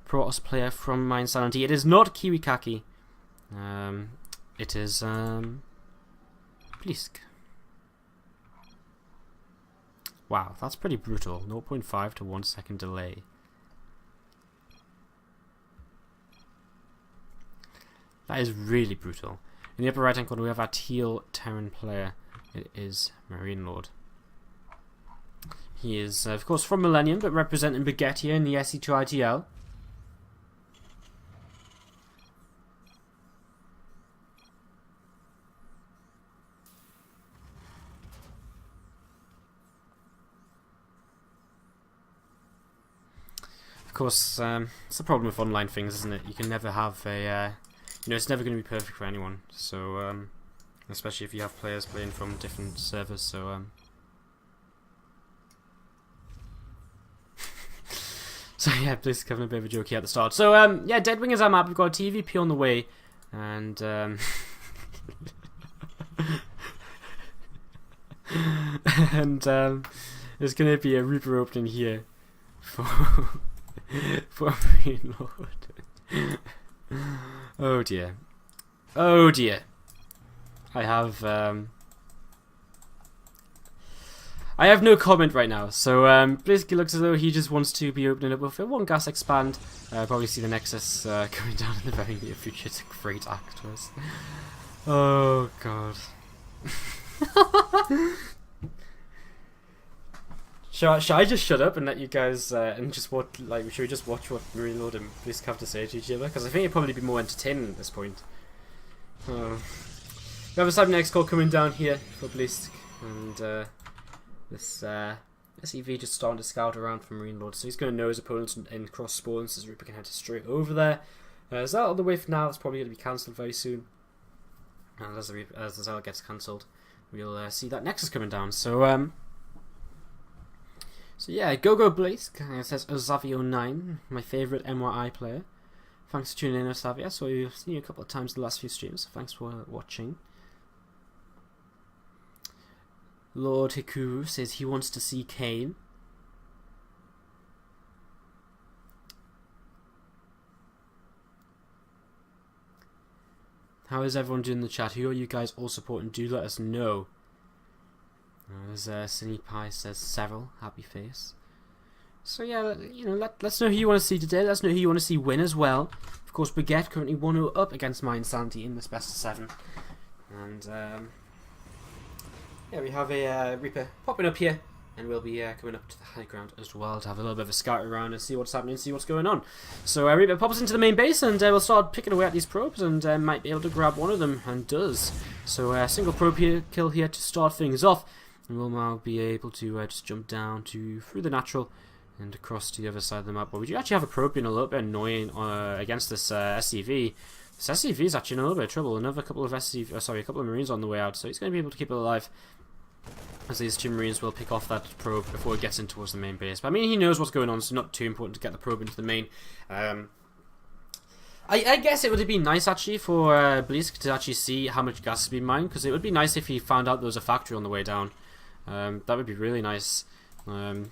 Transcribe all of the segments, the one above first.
Protoss player from mYinsanity. It is not Kiwikaki. It is Blysk. Wow, that's pretty brutal. 0.5 to 1 second delay. That is really brutal. In the upper right hand corner we have our teal Terran player. It is MarineLord. He is of course from Millennium, but representing Baguette here in the SE2ITL. Of course, it's the problem with online things, isn't it? You can never have a, it's never going to be perfect for anyone. So, especially if you have players playing from different servers. So, so yeah, Blysk having a bit of a joke here at the start. So, yeah, Deadwing is our map. We've got a TVP on the way, and and there's going to be a Reaper opening here for. For MarineLord. Oh dear. Oh dear. I have no comment right now. So Blysk looks as though he just wants to be opening up with one gas expand. Probably see the Nexus coming down in the very near future. It's a great act twist. Oh god. Should I just shut up and let you guys and just watch? Like, should we just watch what MarineLord and Blysk have to say to each other? Because I think it'd probably be more entertaining at this point. We have a Cybernex call coming down here for Blysk, and this SEV just starting to scout around for MarineLord, so he's going to know his opponents in cross spawns. So Reaper can head straight over there. Is that on the way for now? It's probably going to be cancelled very soon. And as the Zell gets cancelled, we'll see that Nexus coming down. So So yeah, go Blysk. It says Ozavio9, my favourite MYI player. Thanks for tuning in, Ozavia. So I've seen you a couple of times in the last few streams, so thanks for watching. Lord Hikuru says he wants to see Kane. How is everyone doing in the chat? Who are you guys all supporting? Do let us know. There's Cinny Pie says several, happy face. So yeah, let's know who you want to see today. Let's know who you want to see win as well. Of course, Baguette currently 1-0 up against mYinsanity in this best of 7. And yeah, we have a Reaper popping up here, and we'll be coming up to the high ground as well to have a little bit of a scout around and see what's happening, see what's going on. So Reaper pops into the main base, and we'll start picking away at these probes, and might be able to grab one of them, and does. So single probe kill here to start things off. And we'll now be able to just jump down through the natural and across to the other side of the map. But we do actually have a probe being a little bit annoying against this SCV. This SCV is actually in a little bit of trouble. Another couple of a couple of Marines on the way out, so he's going to be able to keep it alive. As these 2 Marines will pick off that probe before it gets in towards the main base. But I mean, he knows what's going on, so not too important to get the probe into the main. I guess it would have been nice actually for Blysk to actually see how much gas has been mined, because it would be nice if he found out there was a factory on the way down. That would be really nice. A little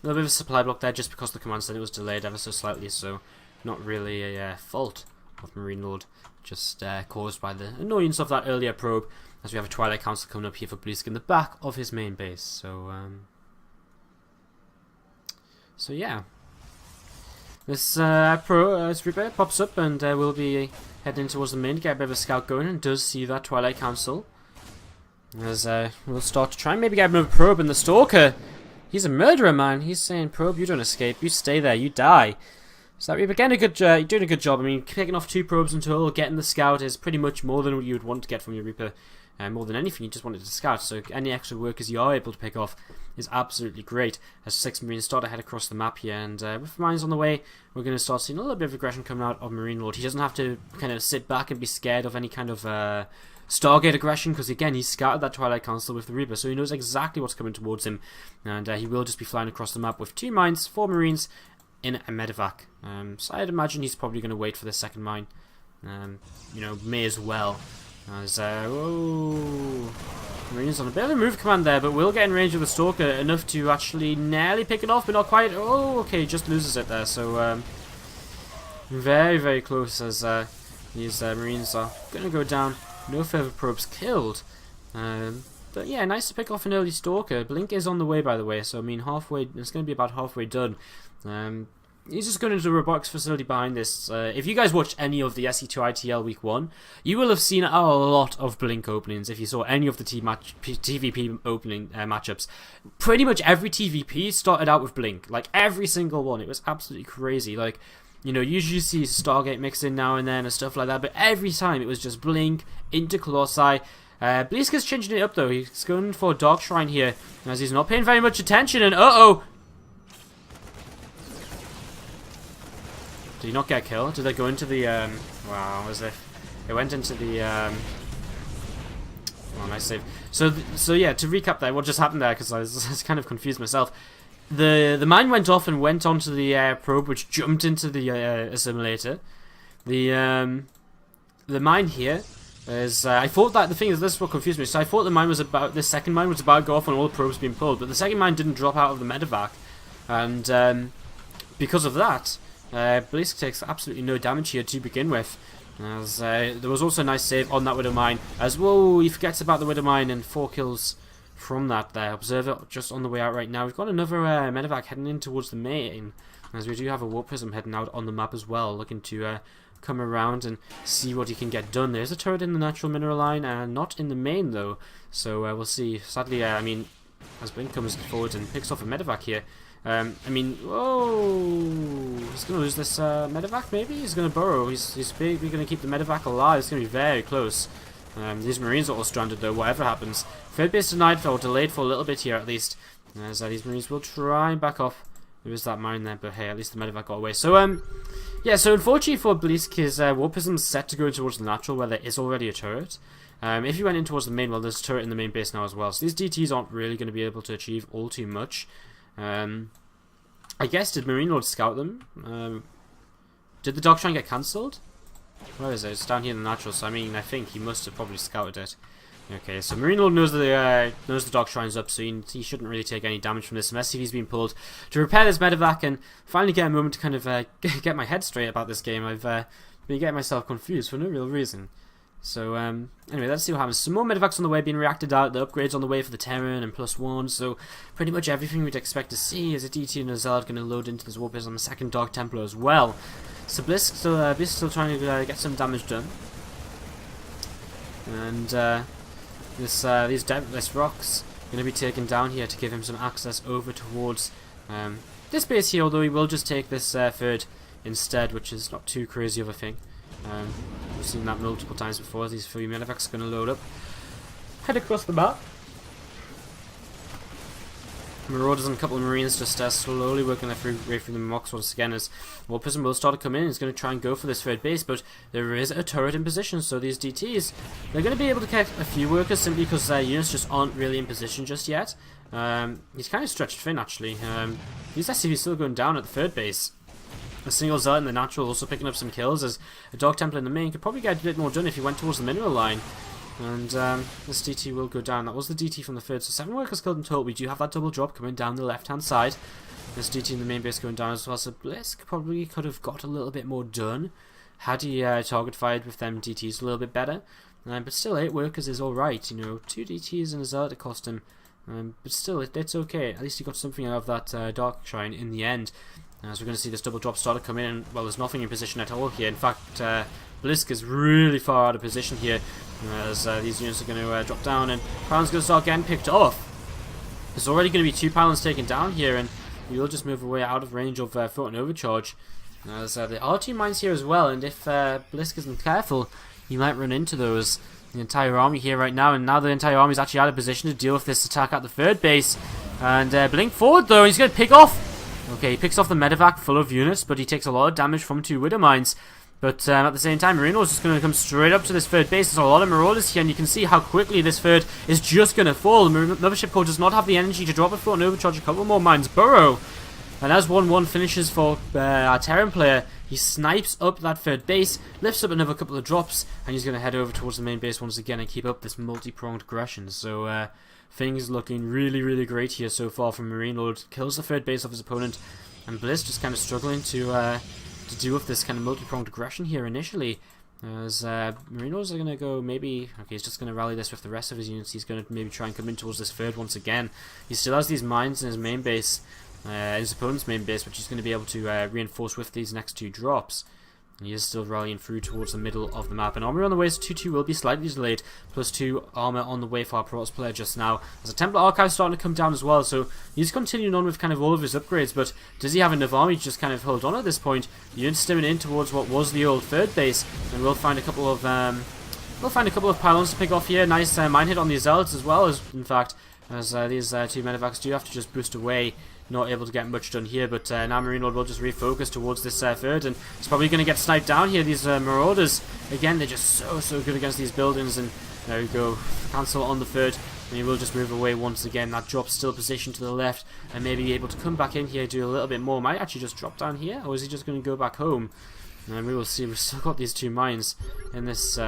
bit of a supply block there just because the command center was delayed ever so slightly, so not really a fault of MarineLord, just caused by the annoyance of that earlier probe, as we have a Twilight Council coming up here for Blysk in the back of his main base. So so yeah, this Reaper pops up, and we'll be heading towards the main to get a bit of a scout going, and does see that Twilight Council. As we'll start to try and maybe get another probe, and the Stalker, he's a murderer, man. He's saying, probe, you don't escape, you stay there, you die. So that Reaper getting you're doing a good job. I mean, picking off 2 probes in total, getting the scout is pretty much more than what you would want to get from your Reaper. More than anything, you just wanted to scout, so any extra workers you are able to pick off is absolutely great. As 6 Marines start to head across the map here, and with Marines on the way, we're going to start seeing a little bit of aggression coming out of MarineLord. He doesn't have to kind of sit back and be scared of any kind of Stargate aggression, because again, he's scouted that Twilight Council with the Reaper, so he knows exactly what's coming towards him, and he will just be flying across the map with 2 mines, 4 Marines in a medevac. So I'd imagine he's probably going to wait for the second mine. May as well. As Marines on a bit of a move command there, but will get in range of the Stalker enough to actually nearly pick it off, but not quite. Oh, okay, just loses it there. So Very, very close as these Marines are going to go down. No further probes killed. But yeah, nice to pick off an early Stalker. Blink is on the way, by the way, so I mean, halfway. It's going to be about halfway done. He's just going into the robotics facility behind this. If you guys watched any of the SE2 ITL Week 1, you will have seen a lot of Blink openings if you saw any of the TVP opening matchups. Pretty much every TVP started out with Blink. Like, every single one. It was absolutely crazy. Like, you know, usually you see Stargate mixed in now and then and stuff like that, but every time it was just Blink into Colossi. Blysk is changing it up though. He's going for Dark Shrine here, as he's not paying very much attention, and uh-oh! Did he not get killed? Did they go into the, wow, as if it went into the, oh, nice save. So yeah, to recap there, what just happened there, because I was kind of confused myself. The mine went off and went onto the probe, which jumped into the assimilator. The mine here is, I thought that, the thing is, this is what confused me. So I thought the mine was about, the second mine was about to go off and all the probes being pulled, but the second mine didn't drop out of the medevac. And because of that, Blysk takes absolutely no damage here to begin with. As there was also a nice save on that Widow Mine. As whoa, he forgets about the Widow Mine and 4 kills from that there. Observer just on the way out right now. We've got another medevac heading in towards the main, as we do have a Warp Prism heading out on the map as well, looking to come around and see what he can get done. There's a turret in the natural mineral line, and not in the main though, so we'll see. Sadly, I mean, as Blink comes forward and picks off a medevac here, I mean, whoa, he's going to lose this medevac maybe? He's going to burrow, he's big, we're going to keep the medevac alive. It's going to be very close. These Marines are all stranded though, whatever happens. Third base denied, or delayed for a little bit here at least, as these Marines will try and back off. There is that mine there, but hey, at least the medevac got away. So, yeah, so unfortunately for Blysk, his Warp Prism's set to go towards the natural, where there is already a turret. If he went in towards the main, well, there's a turret in the main base now as well. So these DTs aren't really going to be able to achieve all too much. I guess, did MarineLord scout them? Did the Dark Shrine get cancelled? Where is it? It's down here in the natural, so I mean, I think he must have probably scouted it. Okay, so MarineLord knows the Dark Shrine's up, so he shouldn't really take any damage from this, unless he's been pulled to repair this medevac and finally get a moment to kind of get my head straight about this game. I've been getting myself confused for no real reason. So, anyway, let's see what happens. Some more medevacs on the way being reacted out, the upgrades on the way for the Terran and +1, so pretty much everything we'd expect to see is a DT and a Zeld going to load into this Warp Prism on the second Dark Templar as well. So Blysk still trying to get some damage done. And, this rocks going to be taken down here to give him some access over towards this base here, although he will just take this third instead, which is not too crazy of a thing. We've seen that multiple times before. These 3 medevacs are going to load up, head across the map. Marauders and a couple of Marines just slowly working their way through the mocks once again, as Warp Prism will start to come in. He's going to try and go for this third base, but there is a turret in position, so these DTs, they're going to be able to get a few workers simply because their units just aren't really in position just yet. He's kind of stretched thin actually. These SCVs still going down at the third base. A single Zelt in the natural also picking up some kills, as a Dark Templar in the main could probably get a bit more done if he went towards the mineral line. And this DT will go down. That was the DT from the third, so 7 workers killed in total. We do have that double drop coming down the left-hand side. This DT in the main base going down as well, so Blysk probably could have got a little bit more done had he target fired with them DTs a little bit better. But still, 8 workers is alright, you know, 2 DTs and a Zelt to cost him. But still, it's okay. At least he got something out of that Dark Shrine in the end. As we're going to see this double drop start to come in, and, well, there's nothing in position at all here. In fact, Blysk is really far out of position here, as these units are going to drop down, and Pound's going to start getting picked off. There's already going to be 2 Pounds taken down here, and we will just move away out of range of Thought and Overcharge. As there are 2 mines here as well, and if Blysk isn't careful, he might run into those. The entire army here right now, and now the entire army is actually out of position to deal with this attack at the third base. And Blink forward though, he's going to pick off. Okay, he picks off the medevac full of units, but he takes a lot of damage from 2 Widow Mines. But at the same time, MarineLord is just going to come straight up to this third base. There's a lot of Marauders here, and you can see how quickly this third is just going to fall. The Mothership Core does not have the energy to drop a Thought and Overcharge a couple more mines. Burrow. And as 1-1 finishes for our Terran player, he snipes up that third base, lifts up another couple of drops, and he's going to head over towards the main base once again and keep up this multi-pronged aggression. So things looking really, really great here so far from MarineLord. Kills the third base of his opponent, and Blysk just kind of struggling to to deal with this kind of multi-pronged aggression here initially. As MarineLords are going to go maybe... Okay, he's just going to rally this with the rest of his units. He's going to maybe try and come in towards this third once again. He still has these mines in his main base, his opponent's main base, which he's going to be able to reinforce with these next 2 drops. And he is still rallying through towards the middle of the map. And armor on the way, so 2-2 will be slightly delayed. Plus 2 armor on the way for our Protoss player just now. As a Templar Archive is starting to come down as well. So he's continuing on with kind of all of his upgrades. But does he have enough army to just kind of hold on at this point? The unit's stimming in towards what was the old 3rd base. And we'll find a couple of pylons to pick off here. Nice mine hit on the Zealots as well, as in fact. As these 2 medevacs do have to just boost away. Not able to get much done here, but now MarineLord will just refocus towards this 3rd, and it's probably going to get sniped down here. These Marauders, again, they're just so good against these buildings, and there we go, cancel on the 3rd, and he will just move away once again. That drop's still positioned to the left, and maybe be able to come back in here, do a little bit more. Might actually just drop down here, or is he just going to go back home? And we will see. We've still got these 2 mines in this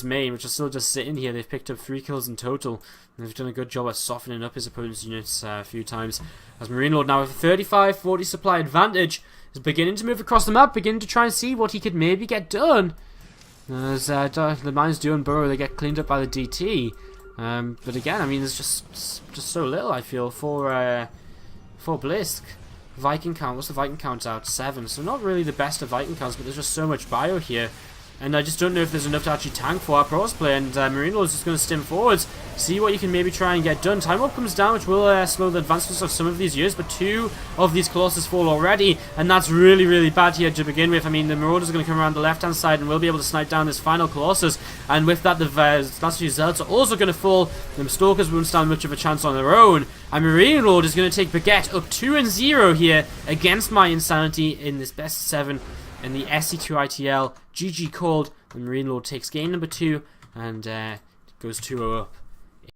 main, which are still just sitting here. They've picked up 3 kills in total. And they've done a good job at softening up his opponent's units a few times. As MarineLord now with a 35-40 supply advantage is beginning to move across the map, beginning to try and see what he could maybe get done. As the mines do and burrow, they get cleaned up by the DT. But again, I mean, there's just so little, I feel, for Blysk. Viking count, what's the Viking count out? 7. So not really the best of Viking counts, but there's just so much bio here. And I just don't know if there's enough to actually tank for our Protoss player. And MarineLord is just going to stim forwards, see what you can maybe try and get done. Time Warp comes down, which will slow the advancements of some of these units, but 2 of these Colossus fall already, and that's really bad here to begin with. I mean, the Marauders are going to come around the left-hand side, and we'll be able to snipe down this final Colossus. And with that, the last 2 Zealots are also going to fall. The Stalkers won't stand much of a chance on their own. And MarineLord is going to take Baguette up 2-0 here against mYinsanity in this best 7. In the SC2 ITL, GG called, and MarineLord takes game number 2 and goes 2-0 up.